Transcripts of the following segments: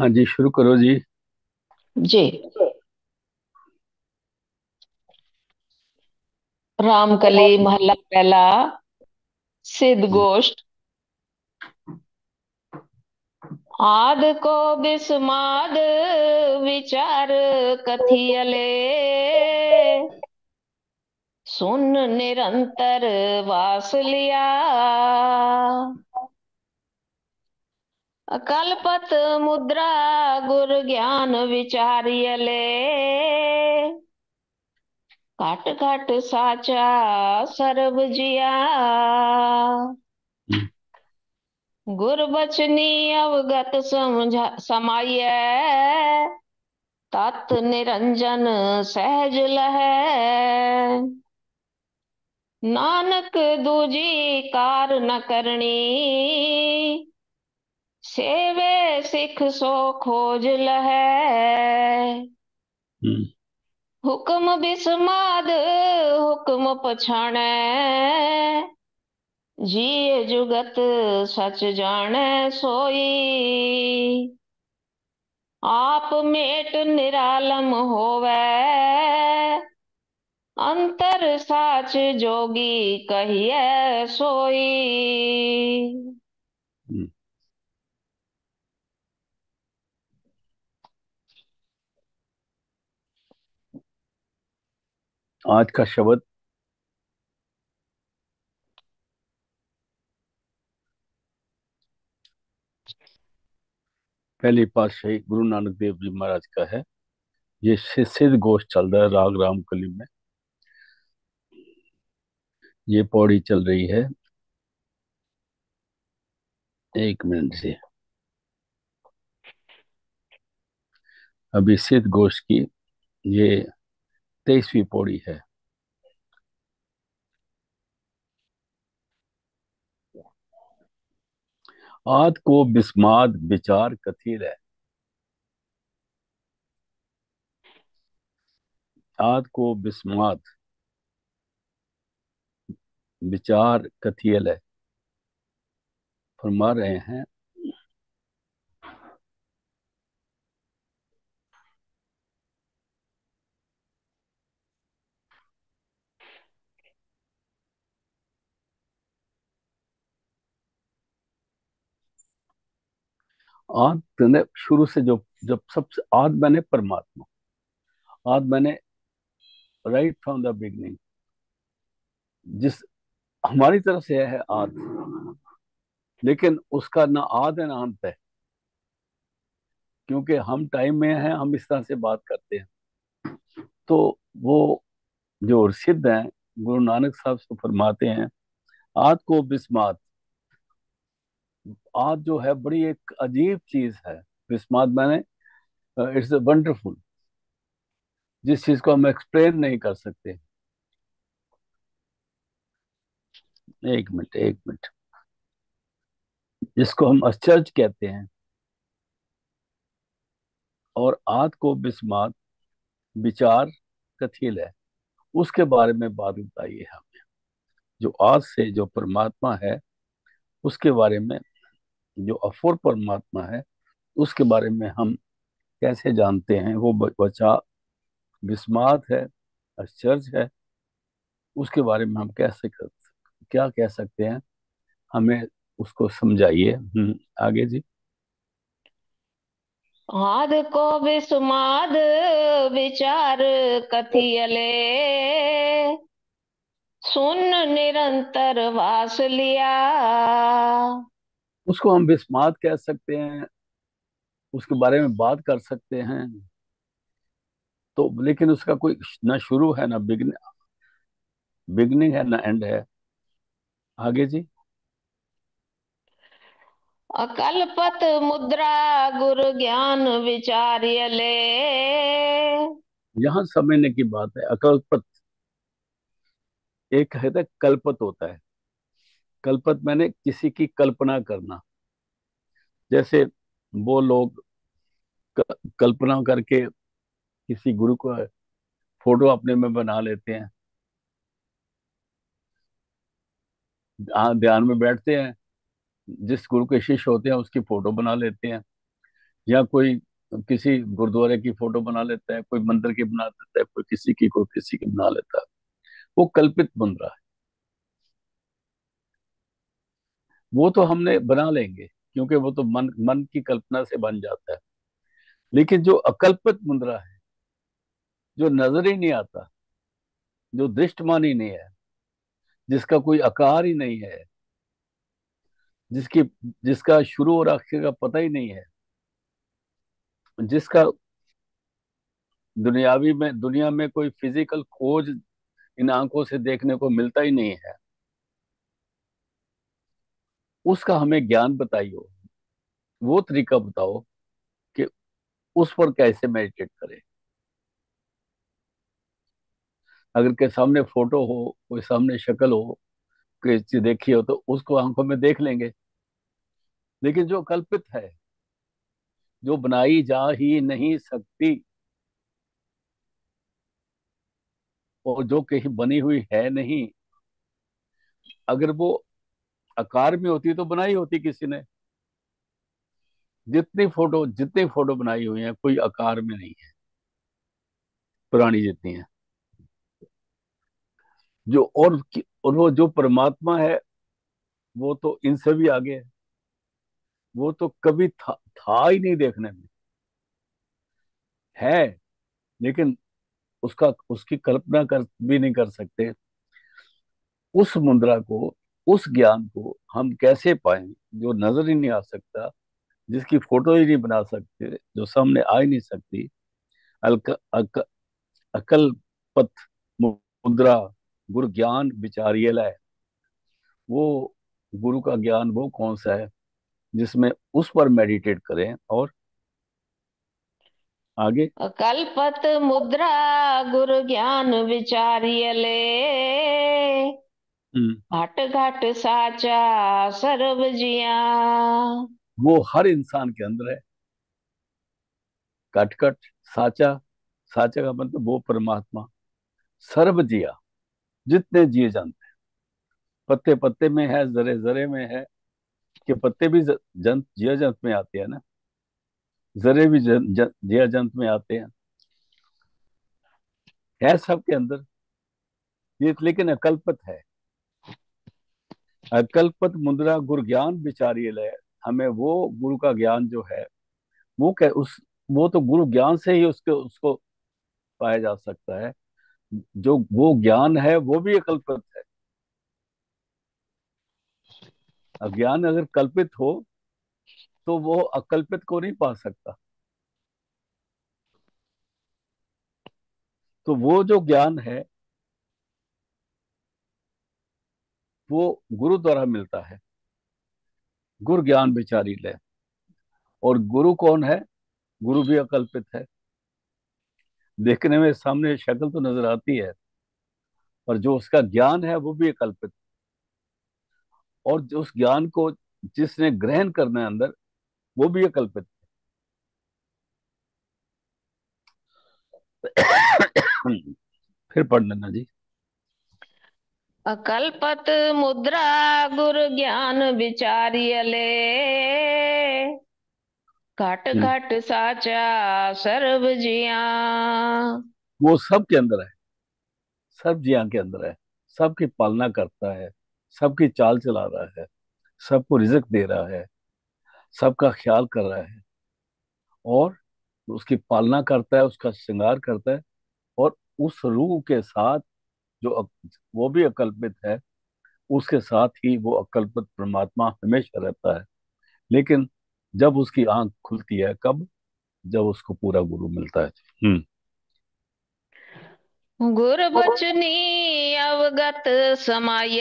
हाँ जी, शुरू करो जी। जी। रामकली महला पहला। सिद्ध गोष्ट। आद को बिस्माद विचार कथियले। सुन निरंतर वास लिया। अकलपत मुद्रा गुर ज्ञान विचारियले। घट घट साचा सर्व जिया। हम्म। गुरबचनी अवगत समझा समाइय। तत् निरंजन सहज लहै। नानक दूजी कार न करनी। सेवे सिख सो खोज लहै। हम्म। हुक्म बिस्माद हुक्म पछाणै। जिय जुगत सच जाने सोई। आप मेट निरालम होवे। अंतर साच जोगी कहिए सोई। हम्म। आज का शब्द पहली पातशाही गुरु नानक देव जी महाराज का है। ये सिद्ध गोष्ट चल रहा है राग रामकली में। ये पौड़ी चल रही है 1 मिनट से। अभी सिद्ध गोष्ट की ये 23वीं पौड़ी है। आद को बिस्माद विचार कथीर है। आद को बिस्माद विचार कथियल है। फरमा रहे हैं आद ने शुरू से जो जब सबसे आद मैंने परमात्मा। आद मैंने राइट फ्रॉम द बिगनिंग। जिस हमारी तरफ से है आद, लेकिन उसका ना आद है ना अंत है। क्योंकि हम टाइम में हैं, हम इस तरह से बात करते हैं। तो वो जो सिद्ध हैं, गुरु नानक साहब से फरमाते हैं आद को बिस्मात। आद जो है बड़ी एक अजीब चीज है। बिस्मात मैंने इट्स वंडरफुल, जिस चीज को हम एक्सप्लेन नहीं कर सकते। 1 मिनट 1 मिनट। जिसको हम आश्चर्य कहते हैं। और आद को बिस्मात विचार कथील है, उसके बारे में बात बताइए हमें। जो आज से जो परमात्मा है उसके बारे में, जो अफोर परमात्मा है उसके बारे में हम कैसे जानते हैं। वो बचा विस्मात है, आश्चर्य है। उसके बारे में हम कैसे क्या कह सकते हैं, हमें उसको समझाइए। आगे जी। आद को बिस्माद विचार कथियले। सुन निरंतर वास लिया। उसको हम विस्मात कह सकते हैं, उसके बारे में बात कर सकते हैं। तो लेकिन उसका कोई ना शुरू है ना बिगनिंग है ना एंड है। आगे जी। अकलपत मुद्रा गुरु ज्ञान विचार्यले। यहाँ समझने की बात है। अकल्पत एक है तो कल्पत होता है। कल्पत मैंने किसी की कल्पना करना। जैसे वो लोग कल्पना करके किसी गुरु को फोटो अपने में बना लेते हैं। ध्यान में बैठते हैं, जिस गुरु के शिष्य होते हैं उसकी फोटो बना लेते हैं। या कोई किसी गुरुद्वारे की फोटो बना लेता है, कोई मंदिर की बना देता है, कोई किसी की बना लेता है। वो कल्पित बन रहा है। वो तो हमने बना लेंगे, क्योंकि वो तो मन मन की कल्पना से बन जाता है। लेकिन जो अकल्पित मुद्रा है, जो नजर ही नहीं आता, जो दृष्टमान ही नहीं है, जिसका कोई आकार ही नहीं है, जिसकी जिसका शुरू और आखिर का पता ही नहीं है, जिसका दुनिया में कोई फिजिकल खोज इन आंखों से देखने को मिलता ही नहीं है, उसका हमें ज्ञान बताइयो। वो तरीका बताओ कि उस पर कैसे मेडिटेट करें। अगर के सामने फोटो हो, कोई सामने शक्ल हो, कोई चीज देखी हो, तो उसको आंखों में देख लेंगे। लेकिन जो कल्पित है, जो बनाई जा ही नहीं सकती, और जो कहीं बनी हुई है नहीं, अगर वो आकार में होती तो बनाई होती किसी ने। जितनी फोटो बनाई हुई है, कोई आकार में नहीं है, पुरानी जितनी है। और वो जो परमात्मा है, वो तो इनसे भी आगे है। वो तो कभी था ही नहीं देखने में, है, लेकिन उसका उसकी कल्पना कर भी नहीं कर सकते। उस मुद्रा को, उस ज्ञान को हम कैसे पाएं, जो नजर ही नहीं आ सकता, जिसकी फोटो ही नहीं बना सकते, जो सामने आ ही नहीं सकती। अल्क, अक, अकल पथ मुद्रा गुरु ज्ञान विचारियल है। वो गुरु का ज्ञान वो कौन सा है, जिसमें उस पर मेडिटेट करें। और आगे। कल्पत मुद्रा गुरु ज्ञान विचारिय ले, हम्म। घाट घाट साचा सर्व जिया। वो हर इंसान के अंदर है। कट कट साचा, साचा का मतलब वो परमात्मा। सर्व जिया, जितने जिए जानते हैं, पत्ते पत्ते में है, जरे जरे में है। कि पत्ते भी जंत जिया जंत में आते हैं ना, जरे भी जिया जंत में आते हैं, है सबके अंदर। ये लेकिन अकल्पत है। अकल्पत मुद्रा गुरु ज्ञान विचारिय है। हमें वो गुरु का ज्ञान जो है, वो क्या उस वो तो गुरु ज्ञान से ही उसको उसको पाया जा सकता है। जो वो ज्ञान है, वो भी अकल्पित है। अज्ञान अगर कल्पित हो, तो वो अकल्पित को नहीं पा सकता। तो वो जो ज्ञान है, वो गुरु द्वारा मिलता है। गुरु ज्ञान विचारी ले। और गुरु कौन है? गुरु भी अकल्पित है। देखने में सामने शक्ल तो नजर आती है, पर जो उसका ज्ञान है वो भी अकल्पित। और जो उस ज्ञान को जिसने ग्रहण करना है अंदर, वो भी अकल्पित। फिर पढ़ लेना जी। अकल्पत मुद्रा गुरु ज्ञान विचारिय ले, घाट हम्म। घाट साचा सर्व जिया। वो सबके अंदर है, सब जिया के अंदर है। सबकी पालना करता है, सबकी चाल चला रहा है, सबको रिजक दे रहा है, सबका ख्याल कर रहा है, और उसकी पालना करता है, उसका श्रृंगार करता है। और उस रूह के साथ जो वो भी अकल्पित है, उसके साथ ही वो अकल्पित परमात्मा हमेशा रहता है। लेकिन जब उसकी आंख खुलती है, कब? जब उसको पूरा गुरु मिलता है। हम्म। गुर बचनी अवगत समाय,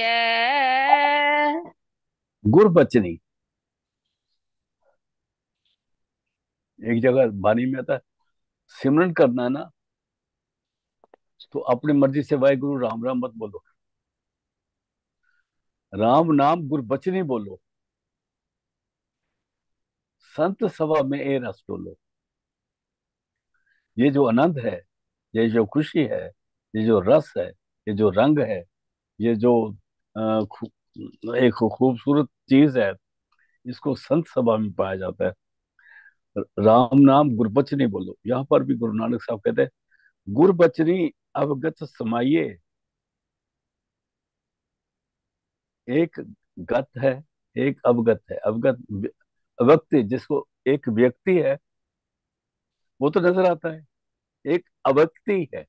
गुर बचनी, एक जगह वाणी में आता है, सिमरन करना है ना, तो अपनी मर्जी से वाहेगुरु राम राम मत बोलो। राम नाम गुर बचनी बोलो। संत सभा में ए रस डोलो। ये जो आनंद है, ये जो खुशी है, ये जो रस है, ये जो रंग है, ये जो अ, खू- एक खूबसूरत चीज है, इसको संत सभा में पाया जाता है। राम नाम गुरबचनी बोलो। यहाँ पर भी गुरु नानक साहब कहते हैं, गुरबचनी अवगत समाइए। एक गत है, एक अवगत है। अवगत व्यक्ति, जिसको एक व्यक्ति है वो तो नजर आता है, एक अव्यक्ति है।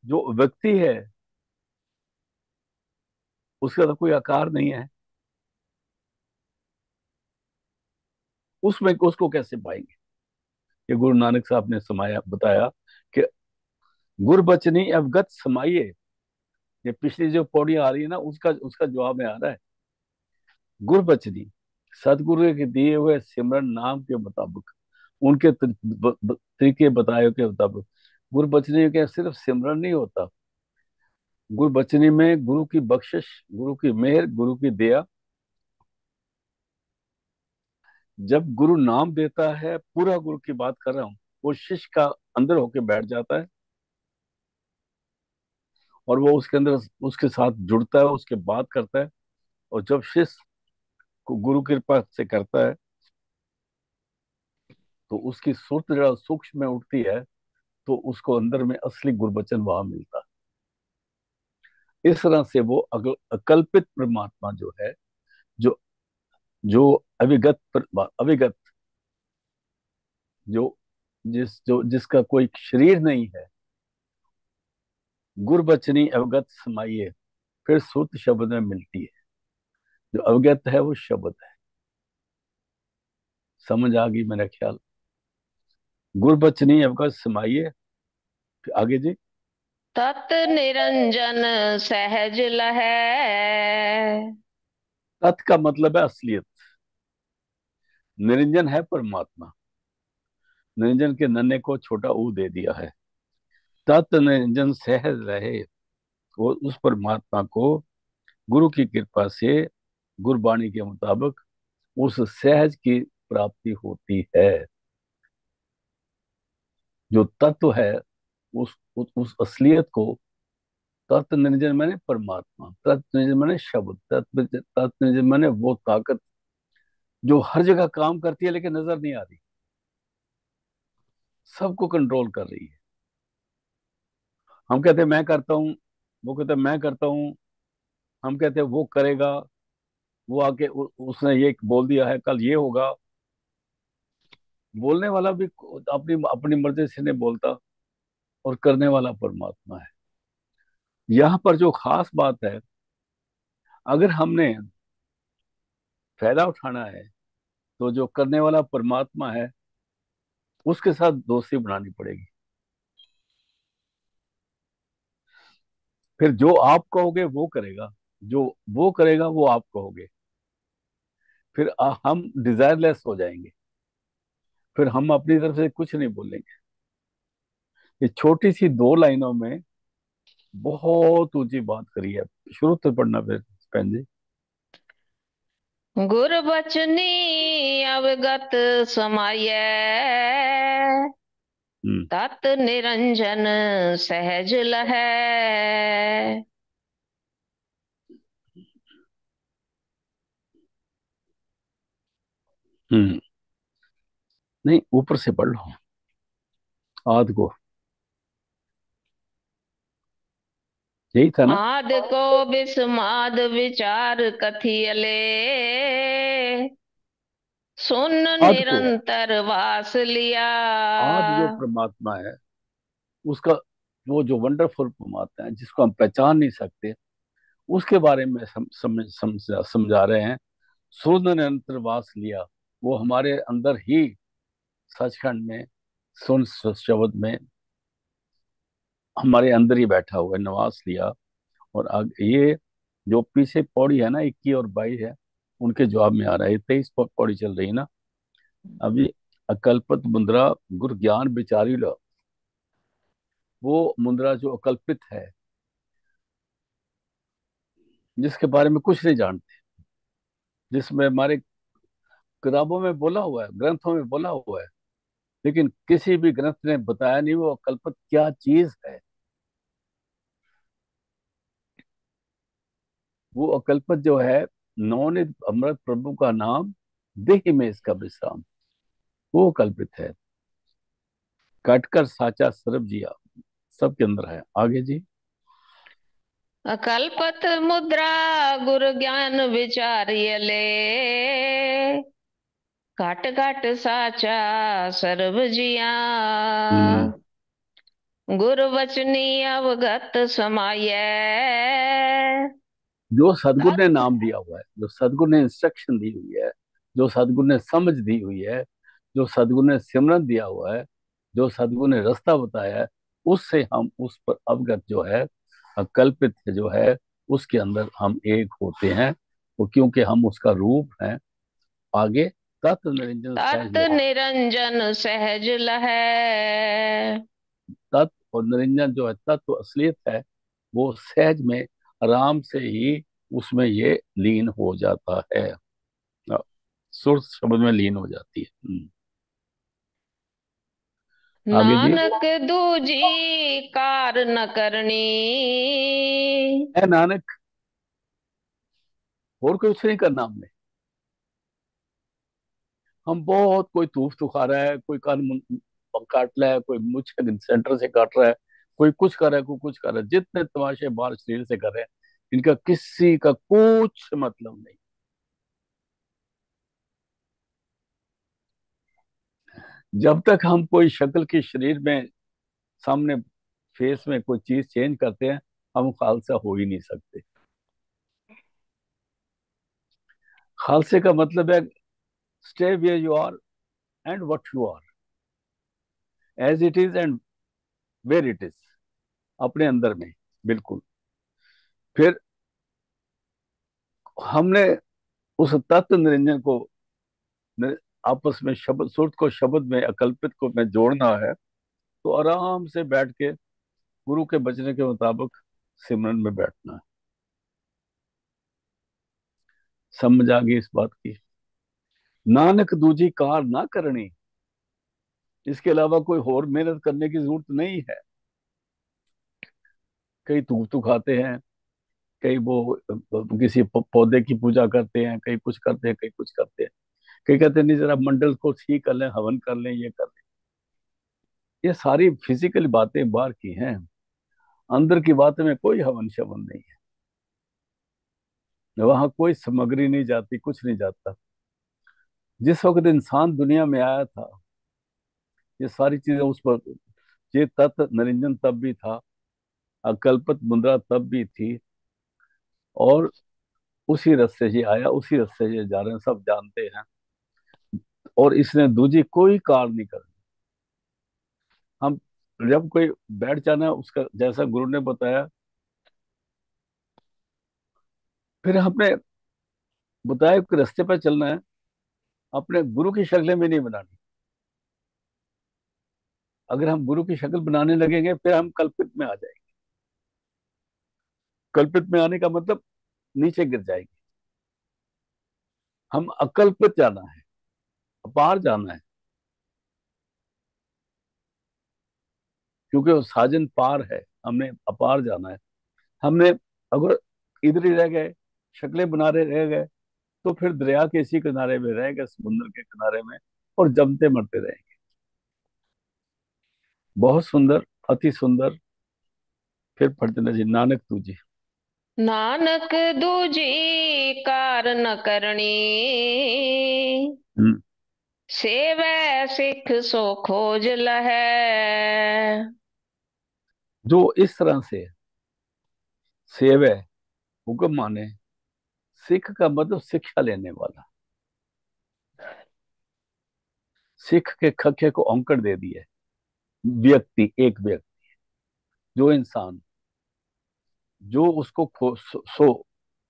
जो व्यक्ति है उसका तो कोई आकार नहीं है, उसमें उसको कैसे पाएंगे? ये गुरु नानक साहब ने समाया बताया कि गुरबचनी अवगत समाइए। ये पिछली जो पौड़ियां आ रही है ना, उसका उसका जवाब में आ रहा है। गुरबचनी, सदगुरु के दिए हुए सिमरन नाम के मुताबिक, उनके तरीके बताए के मुताबिक। गुरबचनी के सिर्फ सिमरन नहीं होता, गुरबचनी में गुरु की बख्शिश, गुरु की मेहर, गुरु की दया। जब गुरु नाम देता है, पूरा गुरु की बात कर रहा हूँ, वो शिष्य का अंदर होके बैठ जाता है, और वो उसके अंदर उसके साथ जुड़ता है, उसके बात करता है। और जब शिष्य को गुरु कृपा से करता है, तो उसकी सुरत जरा सूक्ष्म में उठती है, तो उसको अंदर में असली गुरबचन वहां मिलता है। इस तरह से वो अकल्पित परमात्मा जो है, जो जो अविगत, जो जिसका कोई शरीर नहीं है, गुरबचनी अवगत समाइए, फिर सुरत शब्द में मिलती है। जो अवगत है वो शब्द है। समझ आ गई मेरा ख्याल। गुरबचनी अवगत समाइए, फिर आगे जी। तत् निरंजन सहज लहै। तत् का मतलब है असलियत। निरंजन है परमात्मा। निरंजन के नन्हे को छोटा ऊ दे दिया है। तत् निरंजन सहज रहे, वो उस परमात्मा को गुरु की कृपा से, गुरबाणी के मुताबिक उस सहज की प्राप्ति होती है। जो तत्व है, उस असलियत को, तत्व निरंजन माने परमात्मा, तत्व निरंजन माने शब्द, तत्व निरंजन माने वो ताकत जो हर जगह काम करती है लेकिन नजर नहीं आ रही, सबको कंट्रोल कर रही है। हम कहते हैं मैं करता हूँ, वो कहते हैं मैं करता हूँ। हम कहते हैं वो करेगा, वो आके उसने ये बोल दिया है कल ये होगा। बोलने वाला भी अपनी अपनी मर्जी से नहीं बोलता, और करने वाला परमात्मा है। यहाँ पर जो खास बात है, अगर हमने फायदा उठाना है, तो जो करने वाला परमात्मा है उसके साथ दोस्ती बनानी पड़ेगी। फिर जो आप कहोगे वो करेगा, जो वो करेगा वो आप कहोगे। फिर हम डिजायरलेस हो जाएंगे, फिर हम अपनी तरफ से कुछ नहीं बोलेंगे। ये छोटी सी दो लाइनों में बहुत ऊंची बात करी है। शुरू से पढ़ना फिर बहन जी। गुरबचनी अवगत समायै। हम्म। तत् निरंजन सहज लहै। हम्म। नहीं, ऊपर से पढ़ लो आद को, यही था ना। आद को बिस्माद विचार कथियले। सुन आद को, निरंतर वास लिया। आद जो परमात्मा है, उसका वो जो वंडरफुल परमात्मा है जिसको हम पहचान नहीं सकते, उसके बारे में समझा रहे हैं। सूर्य ने अंतर्वास लिया, वो हमारे अंदर ही, सचखंड में, सुन शब्द में हमारे अंदर ही बैठा हुआ है, निवास लिया। और ये जो पीछे पौड़ी है ना, 21 और 22 है, उनके जवाब में आ रहा है। 23 पौड़ी चल रही है ना अभी। अकल्पित मुद्रा गुर ज्ञान विचारी लो। वो मुद्रा जो अकल्पित है, जिसके बारे में कुछ नहीं जानते, जिसमें हमारे किताबों में बोला हुआ है, ग्रंथों में बोला हुआ है, लेकिन किसी भी ग्रंथ ने बताया नहीं वो अकल्पित क्या चीज है। वो अकल्पित जो है, नवनित अमृत प्रभु का नाम, देह में इसका विश्राम, वो कल्पित है। कटकर साचा सरब जिया, सबके अंदर है। आगे जी। कल्पत मुद्रा गुरु ज्ञान विचार्य ले, घाट घाट साचा सर्व जिया। हम्म। गुरु वचनी अवगत समाये, जो सदगुरु ने नाम दिया हुआ है, जो सदगुरु ने इंस्ट्रक्शन दी हुई है, जो सदगुरु ने समझ दी हुई है, जो सदगुरु ने सिमरन दिया हुआ है, जो सदगुरु ने रास्ता बताया है, उससे हम उस पर अवगत जो है, कल्पित जो है, उसके अंदर हम एक होते हैं। वो क्योंकि हम उसका रूप हैं। आगे, तत्व निरंजन सहज तत् लय। निरंजन सहज लहै। तत्व और निरंजन जो है, तत्व असलियत है, वो सहज में आराम से ही उसमें ये लीन हो जाता है। सुर शब्द में लीन हो जाती है। आगे जी। नानक दूजी कार न करनी। है नानक, और कुछ नहीं करना हमने। हम बहुत, कोई तूफ तुखा रहा है, कोई काट रहा है, कोई मुझ सेंटर से काट रहा है, कोई कुछ कर रहा है, कोई कुछ कर रहा है, जितने तमाशे बाहर शरीर से कर रहे हैं, इनका किसी का कुछ मतलब नहीं। जब तक हम कोई शक्ल की शरीर में, सामने फेस में कोई चीज चेंज करते हैं, हम खालसा हो ही नहीं सकते। खालसे का मतलब है, stay where you are and what you are, as it is and where it is, अपने अंदर में, बिल्कुल। फिर हमने उस तत्व निरंजन को आपस में शब्द, सुर को शब्द में, अकल्पित को में जोड़ना है, तो आराम से बैठ के गुरु के बचने के मुताबिक सिमरन में बैठना है। समझ आ गई इस बात की। नानक दूजी कार ना करनी, इसके अलावा कोई और मेहनत करने की जरूरत नहीं है। कई तू खाते हैं, कई वो किसी पौधे की पूजा करते हैं, कई कुछ करते हैं, कई कुछ करते हैं, कई कहते हैं नहीं जरा मंडल को ठीक कर लें, हवन कर लें, ये कर लें। ये सारी फिजिकल बातें बाहर की हैं, अंदर की बातें में कोई हवन शवन नहीं है, वहां कोई सामग्री नहीं जाती, कुछ नहीं जाता। जिस वक्त इंसान दुनिया में आया था, ये सारी चीजें उस पर, ये तत्व निरंजन तब भी था, अकल्पित मुद्रा तब भी थी, और उसी रास्ते से आया, उसी रास्ते से जा रहे हैं, सब जानते हैं। और इसने दूजी कोई कार नहीं कर। हम जब कोई बैठ जाना है उसका, जैसा गुरु ने बताया, फिर हमने बताया कि रास्ते पर चलना है, अपने गुरु की शक्लें में नहीं बनानी। अगर हम गुरु की शक्ल बनाने लगेंगे, फिर हम कल्पित में आ जाएंगे। कल्पित में आने का मतलब नीचे गिर जाएंगे। हम अकल्पित जाना है, अपार जाना है, क्योंकि वो साजन पार है, हमने अपार जाना है। हमने अगर इधर ही रह गए, शक्लें बना रहे रह गए, तो फिर दरिया के इसी किनारे में रह गए, समुद्र के किनारे में, और जमते मरते रहेंगे। बहुत सुंदर, अति सुंदर। फिर पढ़ते ना जी, नानक तुझी। नानक दूजी कार न करनी। हम्म। सेवै सिख सो खोज लहै। जो इस तरह से सेव है, हुक्म माने, सिख का मतलब शिक्षा लेने वाला, सिख के खखे को औंकड़ दे दी है। व्यक्ति, एक व्यक्ति, जो इंसान, जो उसको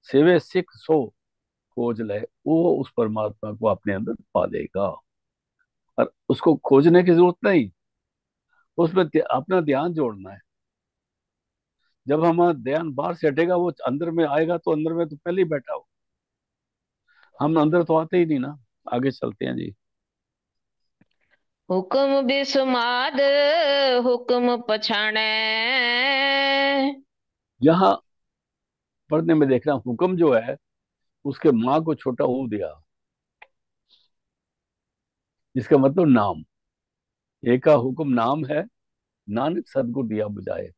सेवे सिख सो खोज ले, वो उस परमात्मा को अपने अंदर पा लेगा। और उसको खोजने की जरूरत नहीं, उसमें अपना ध्यान जोड़ना है। जब हमारा ध्यान बाहर से हटेगा, वो अंदर में आएगा, तो अंदर में तो पहले ही बैठा हो। हम अंदर तो आते ही नहीं ना। आगे चलते हैं जी। हुक्म बिस्माद हुक्म पछाणै। यहाँ पढ़ने में देख रहा हूँ, हुक्म जो है, उसके माँ को छोटा ऊ दिया, जिसका मतलब नाम। एका हुक्म नाम है, नानक सदगुरु दिया बुझाए।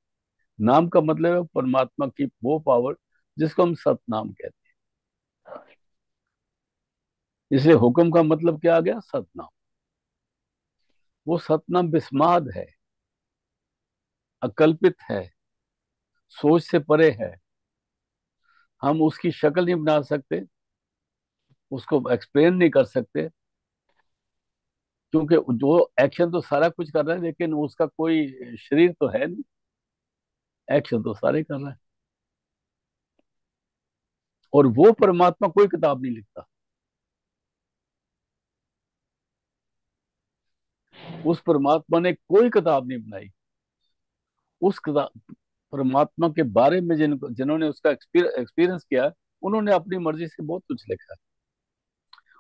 नाम का मतलब है परमात्मा की वो पावर जिसको हम सतनाम कहते हैं। इसलिए हुक्म का मतलब क्या आ गया? सतनाम। वो सतनाम बिस्माद है, अकल्पित है, सोच से परे है। हम उसकी शक्ल नहीं बना सकते, उसको एक्सप्लेन नहीं कर सकते, क्योंकि जो एक्शन तो सारा कुछ कर रहा है, लेकिन उसका कोई शरीर तो है नहीं। एक्शन तो सारे कर रहा है। और वो परमात्मा कोई किताब नहीं लिखता। उस परमात्मा ने कोई किताब नहीं बनाई। उस किताब परमात्मा के बारे में जिन्होंने उसका एक्सपीरियंस किया, उन्होंने अपनी मर्जी से बहुत कुछ लिखा है।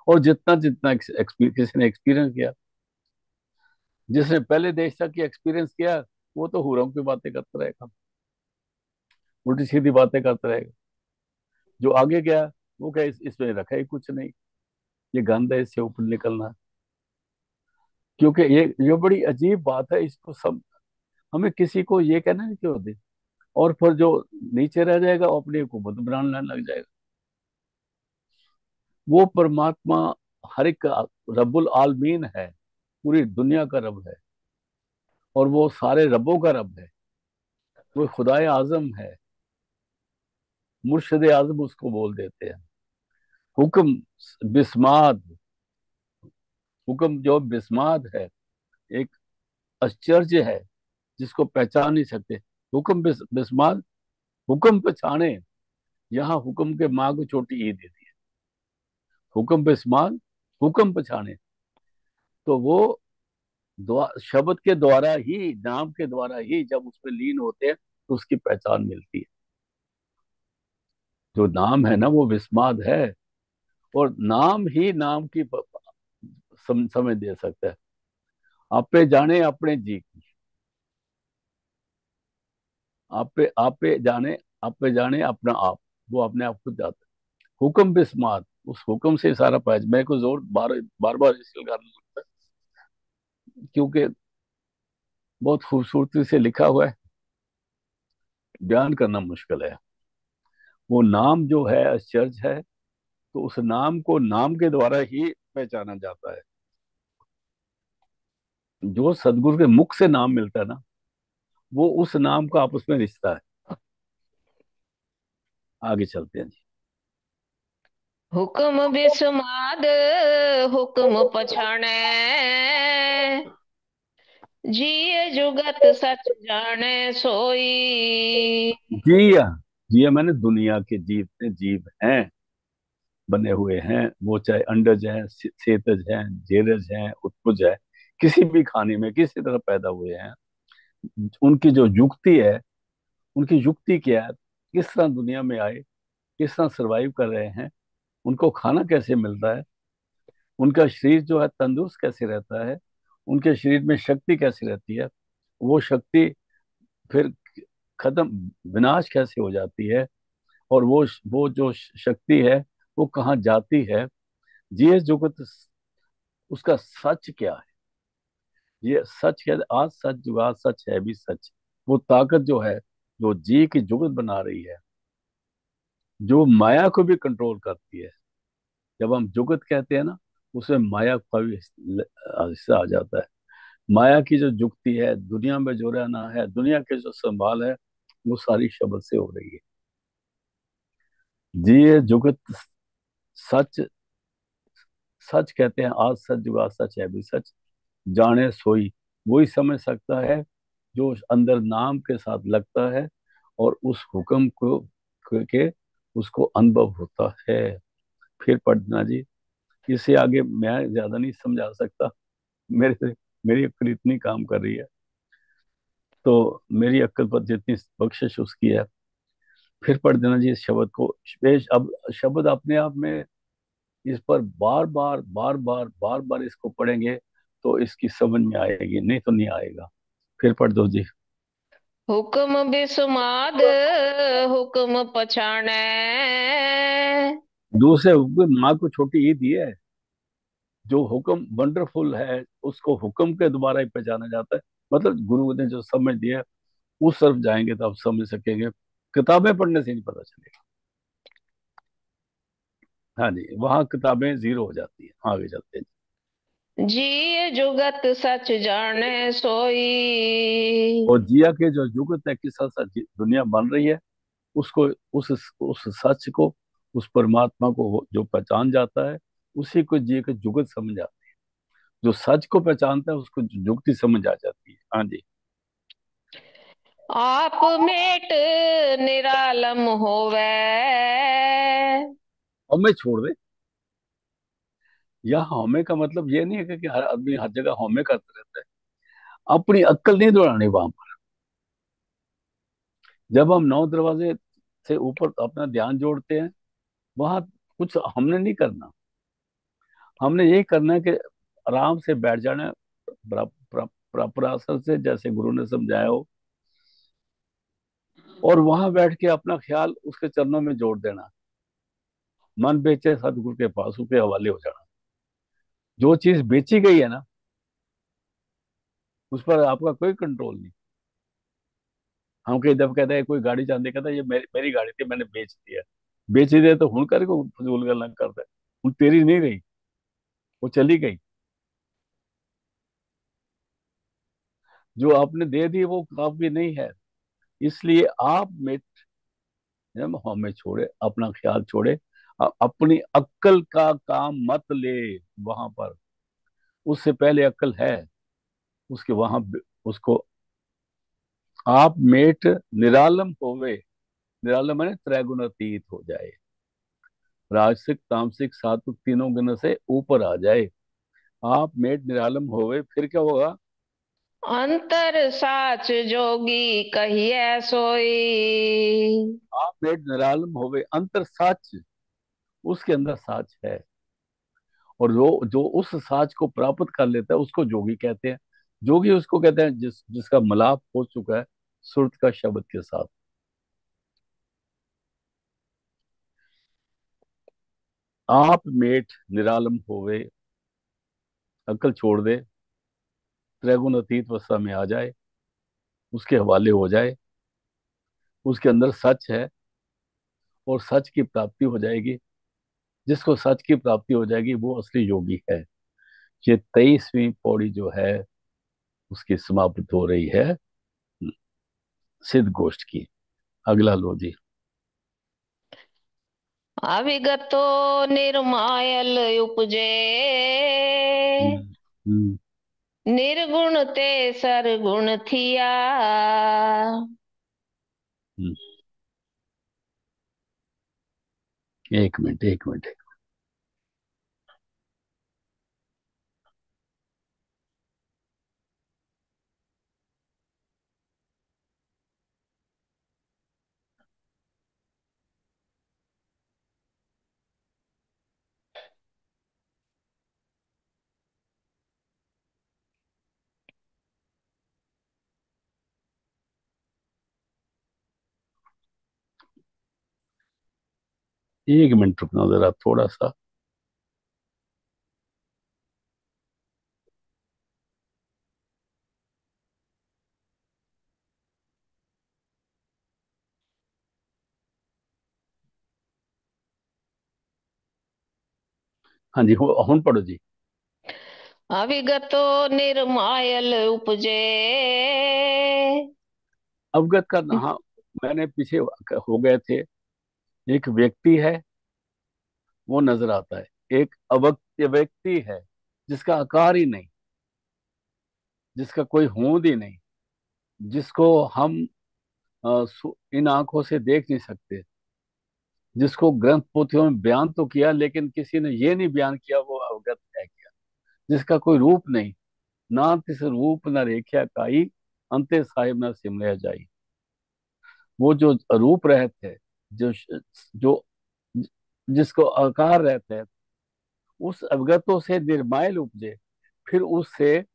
और जितना जितना किसी ने एक्सपीरियंस किया, जिसने पहले देश तक की एक्सपीरियंस किया, वो तो हुरम की बातें करता रहेगा, उल्टी सीधी बातें करता रहेगा। जो आगे गया, वो क्या इसमें रखा ही कुछ नहीं, ये गंद है, इससे ऊपर निकलना है। क्योंकि ये बड़ी अजीब बात है, इसको सब हमें किसी को ये कहना नहीं क्यों होती। और फिर जो नीचे रह जाएगा वो अपनी हुकूमत बनाने लग जाएगा। वो परमात्मा हर एक का रब्बुल आलमीन है, पूरी दुनिया का रब है। और वो सारे रबों का रब है। वो खुदाए आजम है, मुर्शद आजम उसको बोल देते हैं। हुक्म बिस्माद, हुक्म जो बिस्माद है, एक आश्चर्य है जिसको पहचान नहीं सकते। हुक्म बिस्माद, हुक्म पहचाने। यहाँ हुक्म के माँ को छोटी ईद देती है। हुक्म बिस्माद, हुक्म पहचाने। तो वो शब्द के द्वारा ही, नाम के द्वारा ही जब उसमें लीन होते हैं तो उसकी पहचान मिलती है। जो नाम है ना, वो विस्माद है। और नाम ही नाम की समझ दे सकता है। आपे जाने अपने जी की, आपे जाने, आपे जाने अपना आप। वो अपने आप खुद जाता है। हुक्म बिस्माद, उस हुक्म से सारा पैच। मैं को जोर बार बार बार इसलिए करना लगता है क्योंकि बहुत खूबसूरती से लिखा हुआ है, बयान करना मुश्किल है। वो नाम जो है आश्चर्य है। तो उस नाम को नाम के द्वारा ही पहचाना जाता है। जो सदगुरु के मुख से नाम मिलता है ना, वो उस नाम का आपस में रिश्ता है। आगे चलते हैं जी। हुक्म बिस्माद हुक्म पछाणै, जिय जुगत सच जाने सोई। जिया, जिया मैंने दुनिया के जितने जीव हैं, बने हुए हैं, वो चाहे अंडज हैं, सेतज हैं, जेरज हैं, उत्पुज है, किसी भी खाने में किसी तरह पैदा हुए हैं, उनकी जो युक्ति है, उनकी युक्ति क्या है, किस तरह दुनिया में आए, किस तरह सरवाइव कर रहे हैं, उनको खाना कैसे मिलता है, उनका शरीर जो है तंदुरुस्त कैसे रहता है, उनके शरीर में शक्ति कैसी रहती है, वो शक्ति फिर खत्म, विनाश कैसे हो जाती है, और वो जो शक्ति है वो कहाँ जाती है। ये जुगत, उसका सच क्या है? ये सच क्या है? आज सच जुगा सच है भी सच। वो ताकत जो है, जो जी की जुगत बना रही है, जो माया को भी कंट्रोल करती है। जब हम जुगत कहते हैं ना, उसमें माया का भी हिस्सा आ जाता है। माया की जो जुक्ति है, दुनिया में जो रहना है, दुनिया के जो संभाल है, वो सारी शब्द से हो रही है। जी ये जुगत सच, सच कहते हैं। आज सच जुगा सच है भी सच, जाने सोई वही समझ सकता है जो अंदर नाम के साथ लगता है और उस हुक्म को के उसको अनुभव होता है। फिर पढ़ना जी। इससे आगे मैं ज्यादा नहीं समझा सकता, मेरे से मेरी अक्ल इतनी काम कर रही है। तो मेरी अक्ल पर जितनी बख्शिश उसकी है। फिर पढ़ देना जी इस शब्द को। अब शब्द अपने आप में, इस पर बार बार इसको पढ़ेंगे तो इसकी समझ में आएगी, नहीं तो नहीं आएगा। फिर पढ़ दो जी। हुक्म बिस्माद हुक्म पछाणै, दूसरे माँ को छोटी ईद ये है। जो हुक्म वंडरफुल है उसको हुक्म के द्वारा ही पहचाना जाता है। मतलब गुरु ने जो समझ दिया है, उस तरफ जाएंगे तो आप समझ सकेंगे। किताबें पढ़ने से नहीं पता चलेगा। हाँ जी, वहाँ किताबें जीरो हो जाती है। आगे चलते हैं। जी जुगत सच जाने सोई। और जिया के जो जुगत है, किस साथ दुनिया बन रही है, उसको, उस उस सच को, उस परमात्मा को जो पहचान जाता है, उसी को जिये के जुगत समझ आता है। जो सच को पहचानता है उसको जुगती समझ आ जाती है। हाँ जी। आप मेट निरालम होवे। हमें छोड़ दे। यहाँ हमें का मतलब ये नहीं है कि हर आदमी हर जगह हमें करता रहता है। अपनी अक्ल नहीं दौड़ानी वहां पर। जब हम नौ दरवाजे से ऊपर अपना ध्यान जोड़ते हैं, वहां कुछ हमने नहीं करना। हमने यही करना है कि आराम से बैठ जाना है, प्रॉपर आसन से, जैसे गुरु ने समझाया हो। और वहां बैठ के अपना ख्याल उसके चरणों में जोड़ देना। मन बेचे सदगुरु के पास, उसके हवाले हो जाना। जो चीज बेची गई है ना, उस पर आपका कोई कंट्रोल नहीं। हम कई दफ कहते हैं, कोई गाड़ी चाहते, कहता है ये मेरी गाड़ी थी, मैंने बेच दिया। बेच ही दिया तो हुन कर को फजूल गल्ला करता है। हुन तेरी नहीं रही, वो चली गई। जो आपने दे दी वो आपकी नहीं है। इसलिए आप में जब हमें छोड़े, अपना ख्याल छोड़े, अपनी अक्ल का काम मत ले वहां पर। उससे पहले अक्ल है, उसके वहां उसको आप मेट निरालम होवे। निरालम है त्रैगुण अतीत हो जाए, राजसिक तामसिक सात्विक तीनों गुण से ऊपर आ जाए। आप मेट निरालम होवे, फिर क्या होगा? अंतर साच जोगी कहिए सोई। आप मेट निरालम होवे, अंतर साच, उसके अंदर साच है। और जो जो उस साच को प्राप्त कर लेता है उसको जोगी कहते हैं। जोगी उसको कहते हैं जिसका मिलाप हो चुका है सुरत का शब्द के साथ। आप मेट निरालम होवे, अकल छोड़ दे, त्रैगुण अतीत अवस्था में आ जाए, उसके हवाले हो जाए। उसके अंदर सच है और सच की प्राप्ति हो जाएगी। जिसको सच की प्राप्ति हो जाएगी वो असली योगी है। ये 23वीं पौड़ी जो है उसकी समाप्त हो रही है सिद्ध गोष्ठ की। अगला लो जी। अविगतो निर्मायल उपजे। हम्म, हम्म, निर्गुण ते सरगुण थिया। हम्म। एक मिनट, एक मिनट। एक मिनट रुकना जरा थोड़ा सा। हाँ जी, हुन पढ़ो जी। अविगतो निर्मायल उपजे। अवगत का, हाँ, मैंने पीछे हो गए थे। एक व्यक्ति है, वो नजर आता है। एक अवक्त व्यक्ति है जिसका आकार ही नहीं, जिसका कोई होंद ही नहीं, जिसको हम इन आंखों से देख नहीं सकते। जिसको ग्रंथ पोथियों में बयान तो किया, लेकिन किसी ने ये नहीं बयान किया वो अवगत है क्या। जिसका कोई रूप नहीं, ना तिस रूप न रेख्या काई, अंते साहिब न सिमरया जाई। वो जो रूप रहते हैं, जो जो जिसको आकार रहता है, उस अवगतों से निर्मायल उपजे। फिर उससे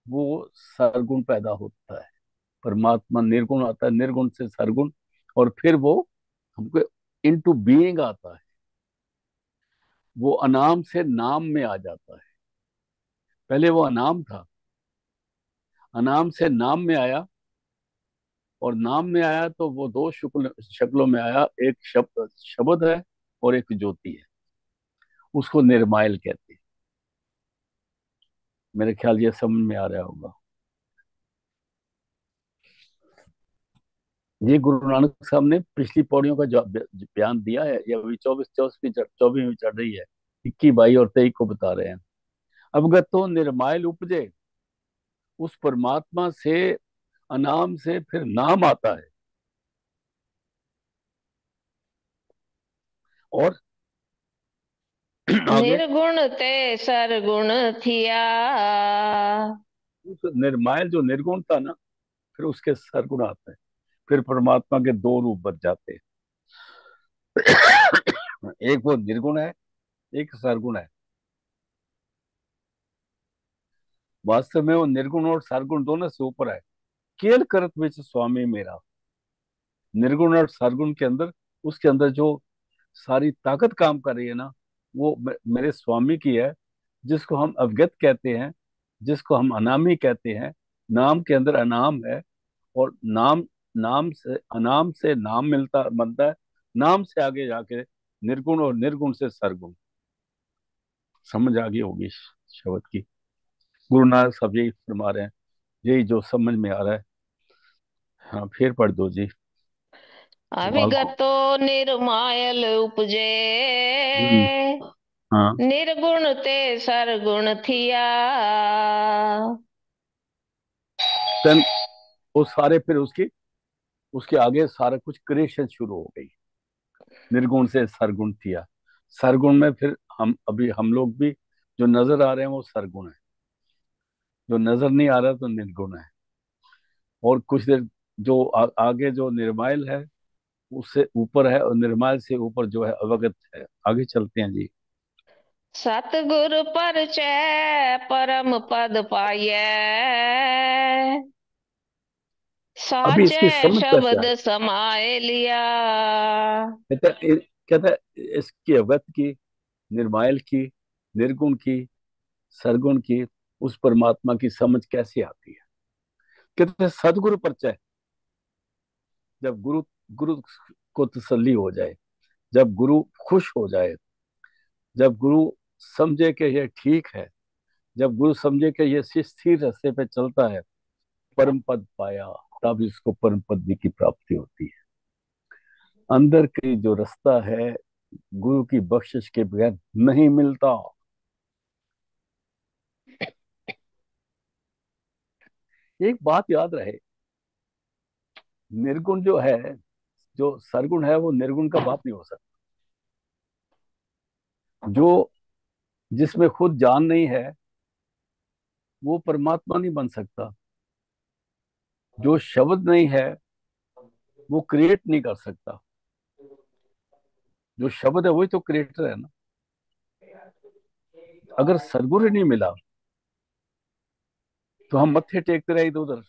वो सरगुण पैदा होता है। परमात्मा निर्गुण आता है, निर्गुण से सरगुण, और फिर वो हमको इनटू बीइंग आता है। वो अनाम से नाम में आ जाता है। पहले वो अनाम था, अनाम से नाम में आया, और नाम में आया तो वो दो शक्लों में आया। एक शब्द शब्द है, और एक ज्योति है। उसको निर्मायल कहते हैं। मेरे ख्याल ये समझ में आ रहा होगा। ये गुरु नानक साहब ने पिछली पौड़ियों का जो बयान दिया है, ये अभी 24वीं चढ़ रही है, 21, 22 और 23 को बता रहे हैं। अवगत तो निर्मायल उपजे, उस परमात्मा से, अनाम से फिर नाम आता है। और आगे निर्गुण ते सरगुण थिया। उस निर्मायल जो निर्गुण था ना, फिर उसके सरगुण आते हैं। फिर परमात्मा के दो रूप बच जाते हैं। एक वो निर्गुण है, एक सरगुण है। वास्तव में वो निर्गुण और सरगुण दोनों से ऊपर है। केल करत विच स्वामी मेरा। निर्गुण और सरगुण के अंदर, उसके अंदर जो सारी ताकत काम कर रही है ना, वो मेरे स्वामी की है, जिसको हम अवगत कहते हैं, जिसको हम अनामी कहते हैं। नाम के अंदर अनाम है, और नाम, नाम से अनाम से नाम मिलता बनता है। नाम से आगे जाके निर्गुण, और निर्गुण से सरगुण। समझ आ गई होगी इस शब्द की। गुरु नानक साहब यही फरमा रहे हैं, यही जो समझ में आ रहा है। हाँ, फिर पढ़ दो जी। वाल को। अविगतो निर्मायल उपजे। हम्म। हाँ। निर्गुण ते सरगुण थिया। देन वो सारे फिर उसकी, उसके आगे सारा कुछ क्रिएशन शुरू हो गई। निर्गुण से सरगुण किया। सरगुण में फिर हम लोग भी जो नजर आ रहे हैं वो सरगुण है, जो नजर नहीं आ रहा तो निर्गुण है। और कुछ देर जो आगे जो निर्मायल है, उससे ऊपर है, और निर्मायल से ऊपर जो है अवगत है। आगे चलते हैं जी। सतगुर परचय परम पद पाइयै। अभी इसकी साचे समझ कैसे शब्द आए? समाए लिया। कहता है इसकी अवगत की, निर्मायल की, निर्गुण की, सरगुण की, उस परमात्मा की समझ कैसे आती है? कहते हैं सदगुरु परिचय। जब गुरु गुरु को तसल्ली हो जाए, जब गुरु खुश हो जाए, जब गुरु समझे कि ये ठीक है, जब गुरु समझे कि ये स्थिर रास्ते पे चलता है, परम पद पाया, तब इसको परम पद की प्राप्ति होती है। अंदर की जो रास्ता है, गुरु की बख्शिश के बगैर नहीं मिलता। एक बात याद रहे, निर्गुण जो है, जो सरगुण है, वो निर्गुण का बाप नहीं हो सकता। जो जिसमें खुद जान नहीं है, वो परमात्मा नहीं बन सकता। जो शब्द नहीं है, वो क्रिएट नहीं कर सकता। जो शब्द है वही तो क्रिएटर है ना। अगर सदगुरु नहीं मिला, तो हम मत्थे टेकते रहे इधर उधर।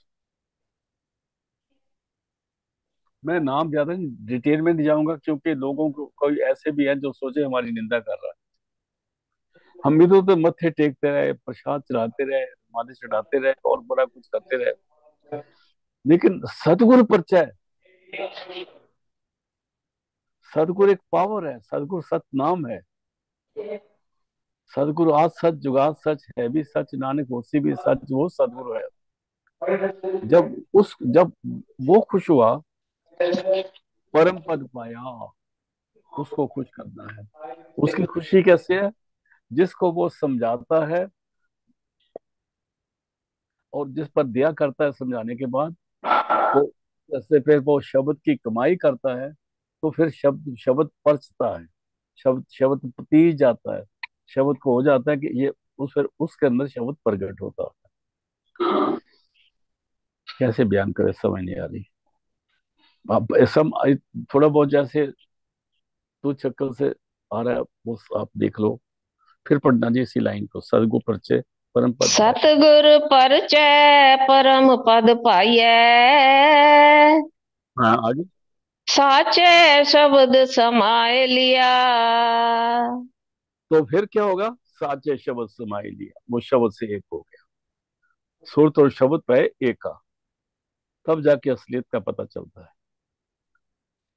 मैं नाम ज्यादा डिटेल में नहीं जाऊंगा, क्योंकि लोगों को कोई ऐसे भी है जो सोचे हमारी निंदा कर रहा है। हम इधर उधर मत्थे टेकते रहे, प्रसाद चढ़ाते रहे, माले चढ़ाते रहे, और बड़ा कुछ करते रहे। लेकिन सदगुरु परिचय, सदगुरु एक पावर है, सदगुरु सत नाम है। सदगुरु आज सच, जुगाद सच, है भी सच, नानक होसी भी सच, वो सदगुरु है। जब वो खुश हुआ, परम पद पाया, उसको खुश करना है। उसकी खुशी कैसे है? जिसको वो समझाता है, और जिस पर दया करता है समझाने के बाद, वो जैसे फिर वो शब्द की कमाई करता है, तो फिर शब्द शब्द परचता है, शब्द शब्द पतीज जाता है। शब्द को हो जाता है कि ये, उस फिर उसके अंदर शब्द प्रकट होता है। कैसे बयान करे, समझ नहीं आ रही। आप ऐसा थोड़ा बहुत जैसे दो चक्कर से आ रहा है, वो आप देख लो। फिर पढ़ना जी इसी लाइन को, सदगु परचे परम पद पाए। सतगुर परचय परम पद पाइयै। हाँ, आगे। साचे शब्द समाए लिया। तो फिर क्या होगा? साचे शब्द समाई लिया, वो शब्द से एक हो गया। सुरत और शब्द पे एक का, तब जाके असलियत का पता चलता है।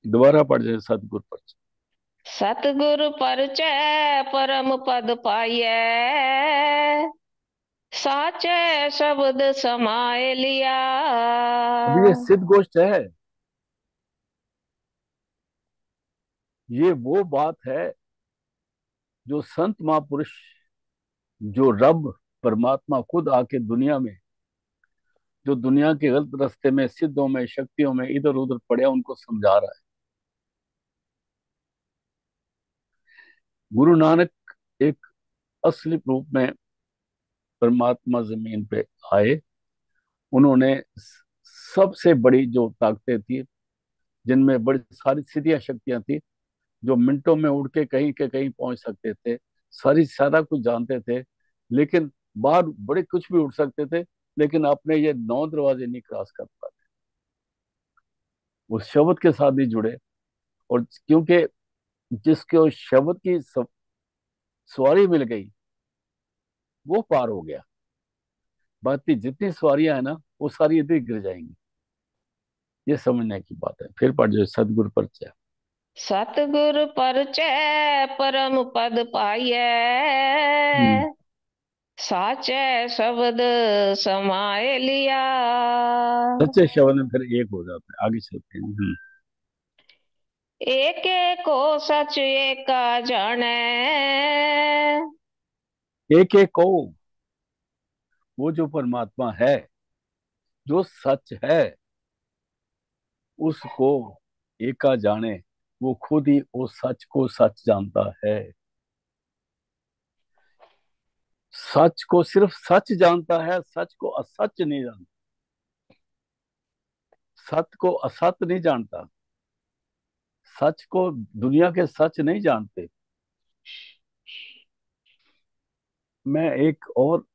दोबारा पढ़ जाए सतगुर पर। सतगुरु परचै परम पद पाइयै, साचे शब्द समाए लिया। अब ये सिद्ध गोष्ट है, ये वो बात है जो संत महापुरुष, जो रब परमात्मा खुद आके दुनिया में, जो दुनिया के गलत रास्ते में, सिद्धों में, शक्तियों में इधर उधर पड़े, उनको समझा रहा है। गुरु नानक एक असली रूप में परमात्मा जमीन पे आए। उन्होंने सबसे बड़ी जो ताकतें थी, जिनमें बड़ी सारी सिद्धियां शक्तियां थी, जो मिनटों में उड़ के कहीं के कहीं पहुंच सकते थे, सारा कुछ जानते थे, लेकिन बाहर बड़े कुछ भी उड़ सकते थे, लेकिन अपने ये 9 दरवाजे नहीं क्रॉस कर पाते। उस शब्द के साथ ही जुड़े, और क्योंकि जिसके उस शब्द की सवारी मिल गई, वो पार हो गया। बाकी जितनी सवारियां है ना, वो सारी इधर ही गिर जाएंगी। ये समझने की बात है। फिर पढ़ जो सदगुरु परिचय। सतगुरु परचै परम पद पाइयै, हम्म। साचे शब्द समाए लिया। सच्चे शब्द में फिर एक हो जाता है। आगे चलते हैं। एक को सच एका जाने, एक एक को, वो जो परमात्मा है, जो सच है, उसको एका जाने। वो खुद ही उस सच को सच जानता है। सच को सिर्फ सच जानता है, सच को असच नहीं जानता। सत्य को असत नहीं जानता। सच को दुनिया के सच नहीं जानते। मैं एक और,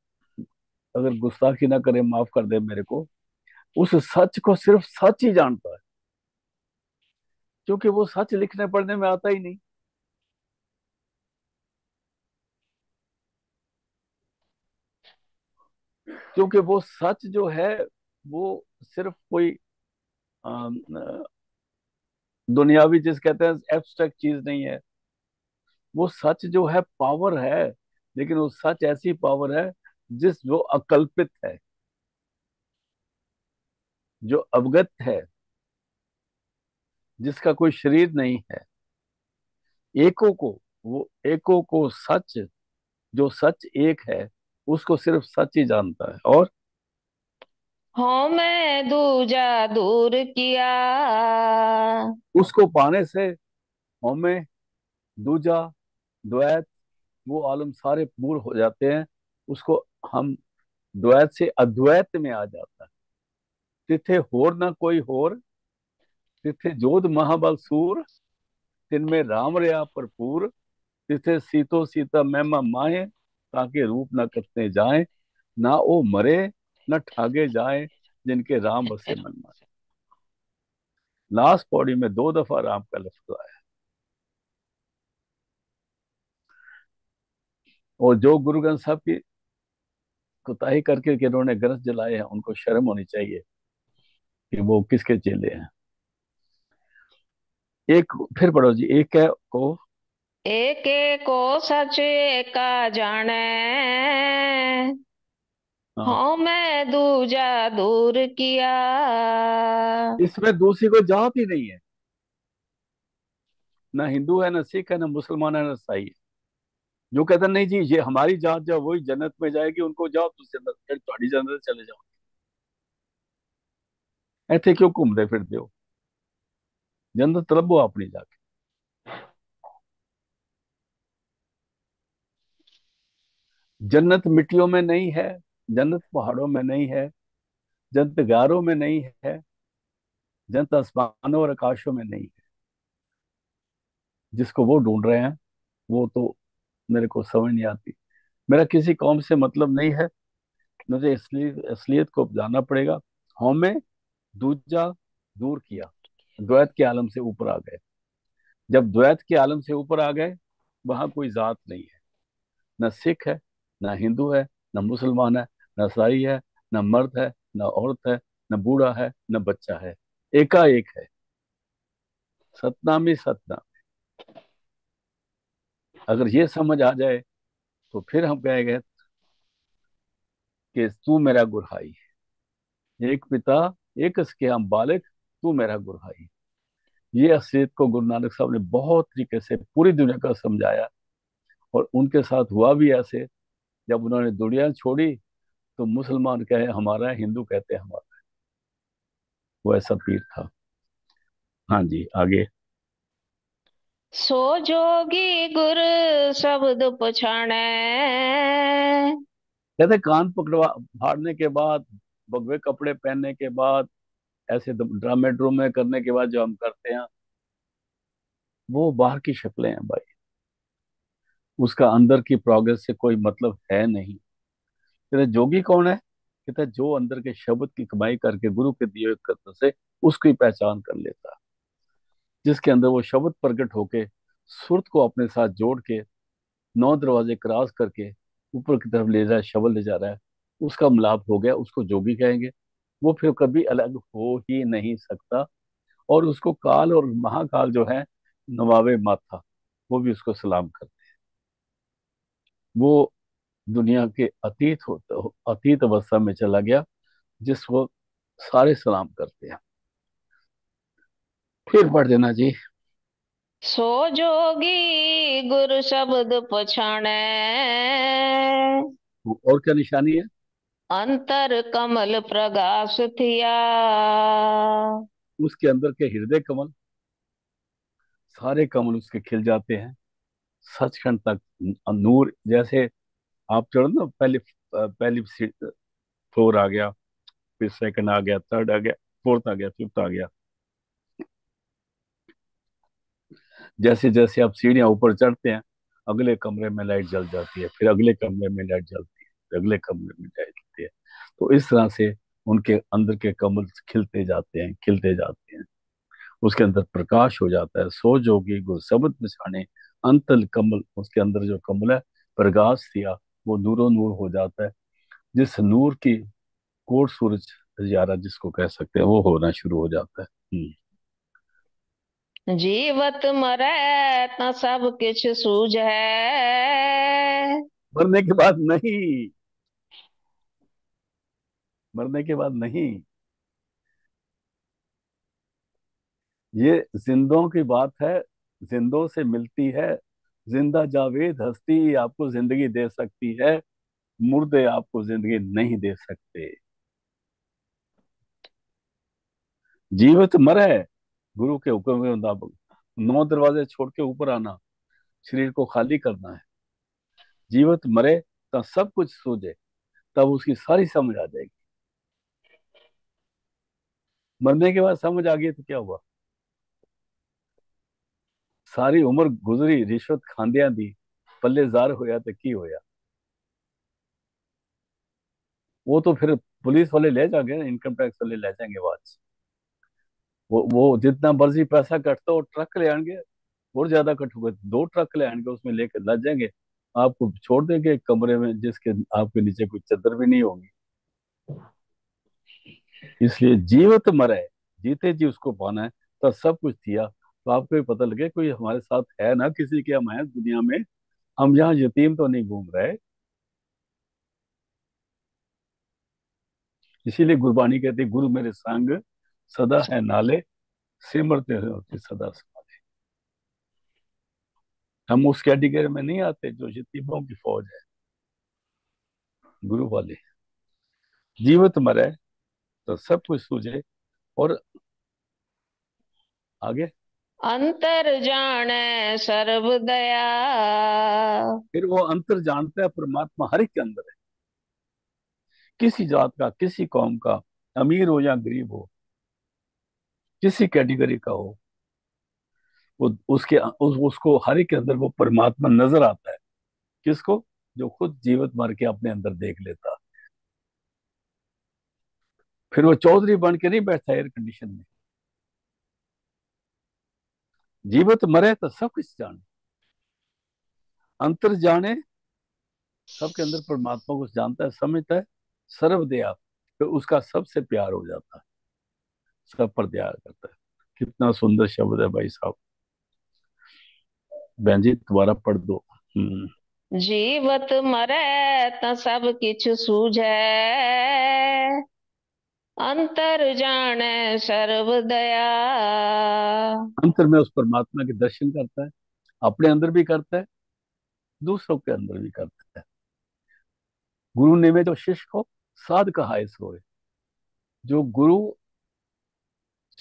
अगर गुस्ताखी ना करे माफ कर दे मेरे को, उस सच को सिर्फ सच ही जानता है, क्योंकि वो सच लिखने पढ़ने में आता ही नहीं। क्योंकि वो सच जो है, वो सिर्फ कोई अम, दुनियावी जिस कहते हैं एब्स्ट्रैक्ट चीज नहीं है। वो सच जो है पावर है, लेकिन वो सच ऐसी पावर है जिस जो अकल्पित है, जो अवगत है, जिसका कोई शरीर नहीं है। एको को, वो एको को सच, जो सच एक है, उसको सिर्फ सच ही जानता है। और हाँ मैं दूजा दूर किया। उसको पाने से हमें दूजा, द्वैत, वो आलम सारे पूर्ण हो जाते हैं। उसको हम द्वैत से अद्वैत में आ जाता है। तिथे होर ना कोई होर, तिथे जोध महाबल सूर, तिनमें राम रया भरपूर, तिथे सीतो सीता महिमा माहे, ताकि रूप न करते जाए, ना ओ मरे न ठागे जाए, जिनके राम बसे मन माए। लास्ट पौड़ी में 2 दफा राम का लफ्ज आया। और जो गुरु ग्रंथ साहब की कोताही करके के इन्होंने ग्रंथ जलाए हैं, उनको शर्म होनी चाहिए कि वो किसके चेले हैं। एक फिर पढ़ो जी। एक है को, एक को सच एका जाने, हाँ, हाँ मैं दूजा दूर किया। इसमें दूसरी कोई जात ही नहीं है। ना हिंदू है, ना सिख है, ना मुसलमान है, ना ईसाई है। जो कहते हैं नहीं जी ये हमारी जात जो वही जन्नत में जाएगी, उनको जाओ तुम जन्नत, फिर थोड़ी जन्नत चले जाओ। ऐसे क्यों घूमते फिरते हो? जन्नत तलबो अपनी जाके। जन्नत मिट्टियों में नहीं है, जन्नत पहाड़ों में नहीं है, जन्नत गारों में नहीं है, जन्नत आसमानों और आकाशों में नहीं है। जिसको वो ढूंढ रहे हैं, वो तो मेरे को समझ नहीं आती। मेरा किसी कौम से मतलब नहीं है, मुझे असलियत को जानना पड़ेगा। हमें दूजा दूर किया, द्वैत के आलम से ऊपर आ गए। जब द्वैत के आलम से ऊपर आ गए, वहां कोई जात नहीं है। न सिख है, न हिंदू है, न मुसलमान है, न ईसाई है, न मर्द है, न औरत है, न बूढ़ा है, न बच्चा है, एकाएक है। सतनाम ही सतनाम। अगर ये समझ आ जाए तो फिर हम कहेंगे कि तू मेरा गुरहाई, एक पिता एक इसके हम बालिक, तू मेरा गुरहाई। ये असलियत को गुरु नानक साहब ने बहुत तरीके से पूरी दुनिया को समझाया। और उनके साथ हुआ भी ऐसे, जब उन्होंने दुनिया छोड़ी तो मुसलमान कहे हमारा है, हिंदू कहते हैं हमारा। वो ऐसा पीर था। हाँ जी, आगे। सो जोगी गुर शब्द पछाणै। कहते कान पकड़वा फाड़ने के बाद, भगवे कपड़े पहनने के बाद, ऐसे ड्रामे ड्रूमे करने के बाद जो हम करते हैं, वो बाहर की शक्लें हैं भाई। उसका अंदर की प्रोग्रेस से कोई मतलब है नहीं। कहते जोगी कौन है? कहते जो अंदर के शब्द की कमाई करके गुरु के दिए हुए कर्तव्य से उसकी पहचान कर लेता, जिसके अंदर वो शब्द प्रकट होके सुरत को अपने साथ जोड़ के नौ दरवाजे क्रॉस करके ऊपर की तरफ ले जा रहा है, शब्द ले जा रहा है, उसका मिलाप हो गया, उसको जोगी कहेंगे। वो फिर कभी अलग हो ही नहीं सकता। और उसको काल और महाकाल जो है नवाबे माथा, वो भी उसको सलाम करते हैं। वो दुनिया के अतीत होता, अतीत अवस्था में चला गया, जिसको सारे सलाम करते हैं। फिर पढ़ देना जी। सो जोगी गुर शब्द पछाणै। और क्या निशानी है? अंतर कमल प्रगाश थिया। उसके अंदर के हृदय कमल, सारे कमल उसके खिल जाते हैं। सचखंड तक नूर जैसे, आप चढ़ो ना, पहली फ्लोर आ गया, फिर सेकंड आ गया, थर्ड आ गया, फोर्थ आ गया, फिफ्थ आ गया। जैसे जैसे आप सीढ़ियां ऊपर चढ़ते हैं, अगले कमरे में लाइट जल जाती है, फिर अगले कमरे में लाइट जलती है, फिर अगले कमरे में लाइट जलती है। तो इस तरह से उनके अंदर के कमल खिलते जाते हैं, खिलते जाते हैं। उसके अंदर प्रकाश हो जाता है। सो जोगी गुर शब्द बिछाने, अंतल कमल, उसके अंदर जो कमल है प्रकाश दिया, वो नूरो नूर हो जाता है। जिस नूर की कोट सूरज यारा जिसको कह सकते हैं, वो होना शुरू हो जाता है। जीवत मरै त सब किछ सूझै। मरने के बाद नहीं, मरने के बाद नहीं, ये जिंदों की बात है, जिंदों से मिलती है। जिंदा जावेद हस्ती आपको जिंदगी दे सकती है, मुर्दे आपको जिंदगी नहीं दे सकते। जीवित मरे, गुरु के हुक्म के मुताबिक नौ दरवाजे छोड़ के ऊपर आना, शरीर को खाली करना है। जीवित मरे तब सब कुछ सूझे, तब उसकी सारी समझ आ जाएगी। मरने के बाद समझ आ गई तो क्या हुआ? सारी उम्र गुजरी रिश्वत खांदियां दी, पल्ले जार होया तो की होया। वो तो फिर पुलिस वाले ले जाएंगे ना, इनकम टैक्स वाले ले जाएंगे बाद में। वो जितना मर्जी पैसा कटता, वो ट्रक ले आएंगे, और ज्यादा कटोगे 2 ट्रक ले आएंगे, उसमें लेकर लद जाएंगे। आपको छोड़ देंगे एक कमरे में जिसके आपके नीचे कोई चादर भी नहीं होगी। इसलिए जीवत मरे, जीते जी उसको पाना है। तो सब कुछ दिया तो आपको भी पता लगे कोई हमारे साथ है ना, किसी के हम हैं दुनिया में, हम यहाँ यतीम तो नहीं घूम रहे। इसीलिए गुरबानी कहती है, गुरु मेरे संग सदा है नाले, सिमरते होते सदा समाले। हम उस कैटेगरी में नहीं आते जो यतीमों की फौज है, गुरु वाले। जीवित मरे तो सब कुछ सूझे। और आगे, अंतर जाने सर्व दया। फिर वो अंतर जानता है, परमात्मा हर एक के अंदर है। किसी जात का, किसी कौम का, अमीर हो या गरीब हो, किसी कैटेगरी का हो, वो उसको हर एक के अंदर वो परमात्मा नजर आता है। किसको? जो खुद जीवित मर के अपने अंदर देख लेता। फिर वो चौधरी बन के नहीं बैठता एयर कंडीशन में। जीवित मरे तो सब कुछ जाने, अंतर जाने सबके अंदर परमात्मा को जानता है, समझता है, सर्व दया, तो उसका सबसे प्यार हो जाता है, सब पर दया करता है। कितना सुंदर शब्द है भाई साहब। बहन जी दोबारा पढ़ दो। जीवत मरै त सब किछ सूझै, अंतर जाने सर्व दया। अंतर में उस परमात्मा के दर्शन करता है, अपने अंदर भी करता है, दूसरों के अंदर भी करता है। गुरु ने में जो शिष्य को साध कहा है सोए। जो गुरु,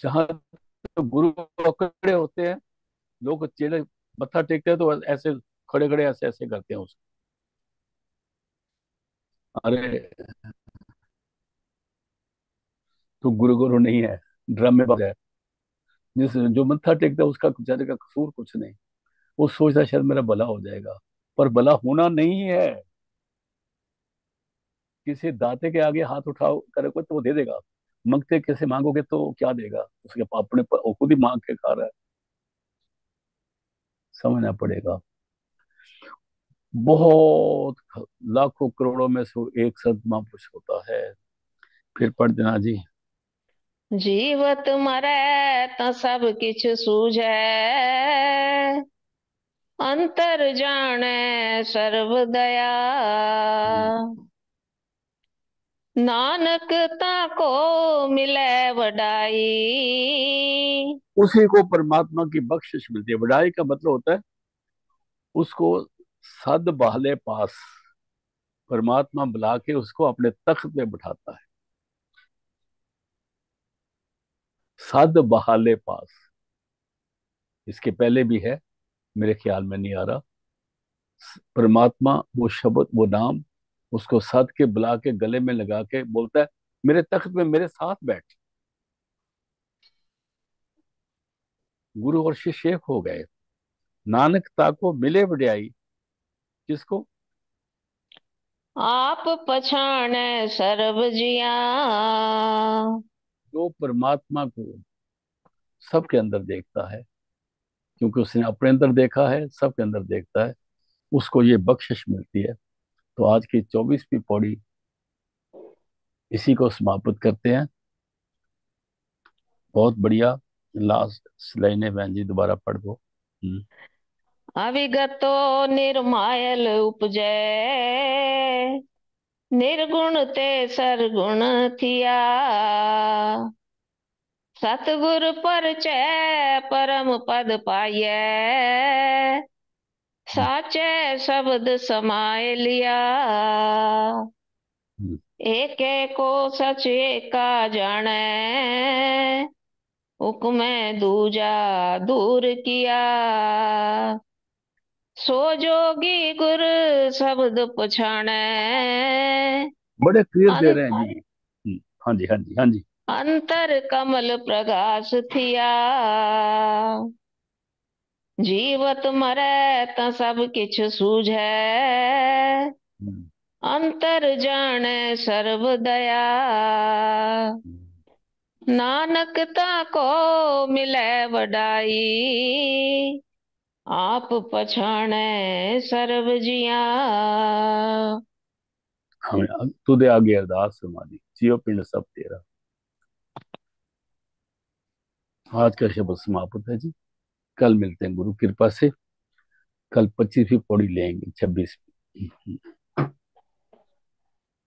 जहाँ तो गुरु खड़े होते हैं, लोग चेले मत्था टेकते हैं तो ऐसे खड़े खड़े ऐसे ऐसे करते हैं उसको। अरे तो गुरु गुरु नहीं है, ड्रामे बाज है। जिस जो मत्था टेकता है उसका बेचारे का कसूर कुछ नहीं। वो सोचता है शायद मेरा भला हो जाएगा, पर भला होना नहीं है। किसी दाते के आगे हाथ उठाओ करोगे तो वो दे देगा, मंगते कैसे मांगोगे तो क्या देगा, उसके अपने वो खुद ही मांग के खा रहा है। समझना पड़ेगा। बहुत लाखों करोड़ों में से एक संत महापुरुष होता है। फिर पढ़ देना जी। जीवत मरै त सब किछ सूझै, अंतर जाने सर्व दया। नानक ताको मिलै वडाई, उसी को परमात्मा की बख्शिश मिलती है। वडाई का मतलब होता है उसको सद बहले पास, परमात्मा बुला के उसको अपने तख्त पे बिठाता है। सद बहाले पास, इसके पहले भी है, मेरे ख्याल में नहीं आ रहा। परमात्मा वो शब्द वो नाम उसको सद के बुला के गले में लगा के बोलता है मेरे तख्त में मेरे साथ बैठ। गुरु और शिष्य एक हो गए। नानक ताको मिले वड्याई, किसको? आप पछाणै सर्व जिया। जो परमात्मा को सबके अंदर देखता है, क्योंकि उसने अपने अंदर देखा है, सबके अंदर देखता है, उसको ये बख्शिश मिलती है। तो आज की 24वीं पौड़ी इसी को समाप्त करते हैं। बहुत बढ़िया। लास्ट लाइनें बहन जी दोबारा पढ़ दो। अविगतो निर्मायल उपजै, निर्गुण ते सरगुण थिया। सतगुर परचय परम पद पाइयै, साचे शब्द समाय लिया। एक को सच एका जाने, हुक्म दूजा दूर किया। सो जोगी गुर शब्द पछाणै, बड़े क्लियर दे अं- रहे हैं जी। हाँ जी, हाँ जी, हाँ जी। अंतर कमल प्रकाश थिया। जीवत मरै त सब किछ सूझै, हम्म, अंतर जाने सर्व दया। नानक ताको मिलै वडाई, आप पछाणै सर्व जिया। हमें तुदे आगे अरदास हमारी, जियो पिंड सब तेरा। आज का शब्द समाप्त है जी। कल मिलते हैं गुरु कृपा से। कल 25वीं पौड़ी लेंगे, 26वीं।